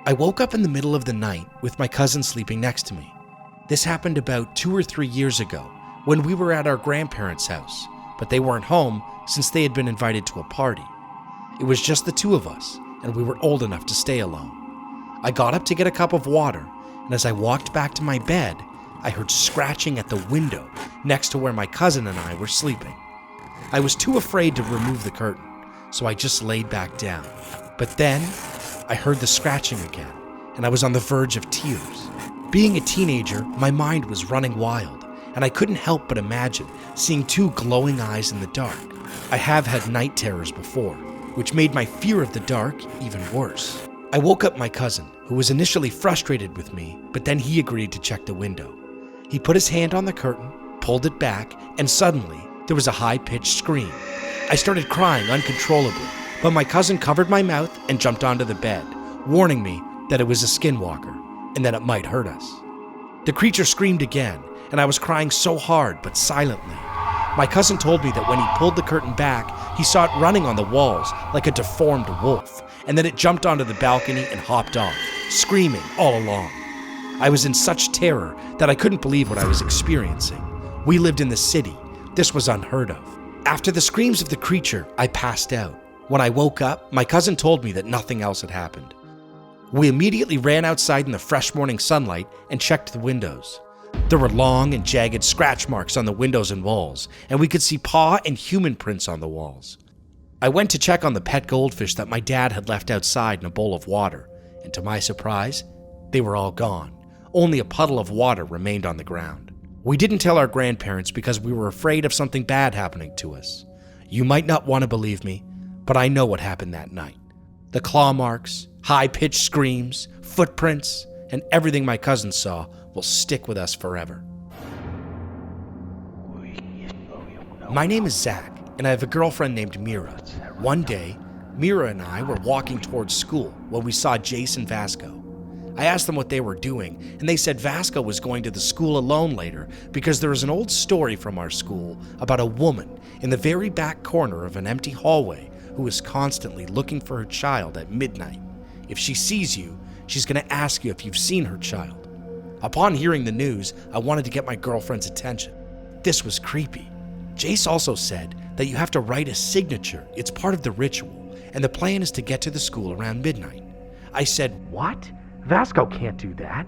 I woke up in the middle of the night with my cousin sleeping next to me. This happened about 2 or 3 years ago when we were at our grandparents' house, but they weren't home since they had been invited to a party. It was just the two of us, and we were old enough to stay alone. I got up to get a cup of water, and as I walked back to my bed, I heard scratching at the window next to where my cousin and I were sleeping. I was too afraid to remove the curtain, so I just laid back down. But then, I heard the scratching again, and I was on the verge of tears. Being a teenager, my mind was running wild, and I couldn't help but imagine seeing two glowing eyes in the dark. I have had night terrors before, which made my fear of the dark even worse. I woke up my cousin, who was initially frustrated with me, but then he agreed to check the window. He put his hand on the curtain, pulled it back, and suddenly, there was a high-pitched scream. I started crying uncontrollably, but my cousin covered my mouth and jumped onto the bed, warning me that it was a skinwalker and that it might hurt us. The creature screamed again, and I was crying so hard but silently. My cousin told me that when he pulled the curtain back, he saw it running on the walls like a deformed wolf, and then it jumped onto the balcony and hopped off, screaming all along. I was in such terror that I couldn't believe what I was experiencing. We lived in the city. This was unheard of. After the screams of the creature, I passed out. When I woke up, my cousin told me that nothing else had happened. We immediately ran outside in the fresh morning sunlight and checked the windows. There were long and jagged scratch marks on the windows and walls, and we could see paw and human prints on the walls. I went to check on the pet goldfish that my dad had left outside in a bowl of water, and to my surprise, they were all gone. Only a puddle of water remained on the ground. We didn't tell our grandparents because we were afraid of something bad happening to us. You might not want to believe me, but I know what happened that night. The claw marks, high-pitched screams, footprints, and everything my cousin saw will stick with us forever. My name is Zach, and I have a girlfriend named Mira. One day, Mira and I were walking towards school when we saw Jace and Vasco. I asked them what they were doing, and they said Vasco was going to the school alone later because there is an old story from our school about a woman in the very back corner of an empty hallway who is constantly looking for her child at midnight. If she sees you, she's going to ask you if you've seen her child. Upon hearing the news, I wanted to get my girlfriend's attention. This was creepy. Jace also said that you have to write a signature. It's part of the ritual, and the plan is to get to the school around midnight. I said, "What? Vasco can't do that.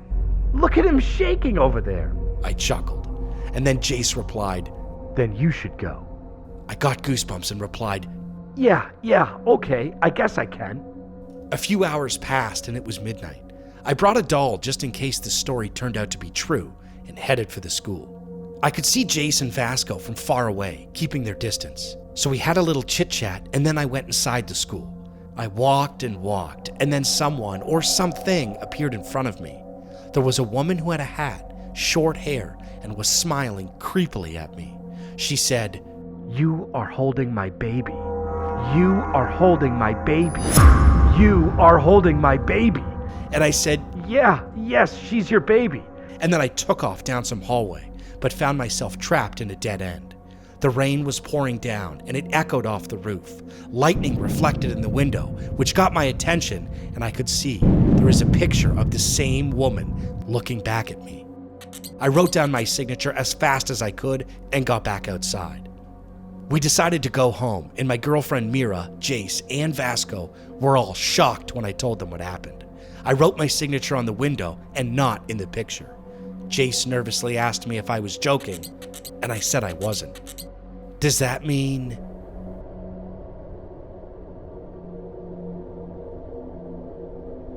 Look at him shaking over there." I chuckled, and then Jace replied, "Then you should go." I got goosebumps and replied, Yeah, okay, I guess I can." A few hours passed and it was midnight. I brought a doll just in case the story turned out to be true and headed for the school. I could see Jace and Vasco from far away, keeping their distance. So we had a little chit-chat and then I went inside the school. I walked and walked, and then someone or something appeared in front of me. There was a woman who had a hat, short hair, and was smiling creepily at me. She said, "You are holding my baby. You are holding my baby. You are holding my baby." And I said, yes, she's your baby. And then I took off down some hallway, but found myself trapped in a dead end. The rain was pouring down, and it echoed off the roof. Lightning reflected in the window, which got my attention, and I could see there is a picture of the same woman looking back at me. I wrote down my signature as fast as I could and got back outside. We decided to go home, and my girlfriend Mira, Jace, and Vasco were all shocked when I told them what happened. I wrote my signature on the window and not in the picture. Jace nervously asked me if I was joking, and I said I wasn't. "Does that mean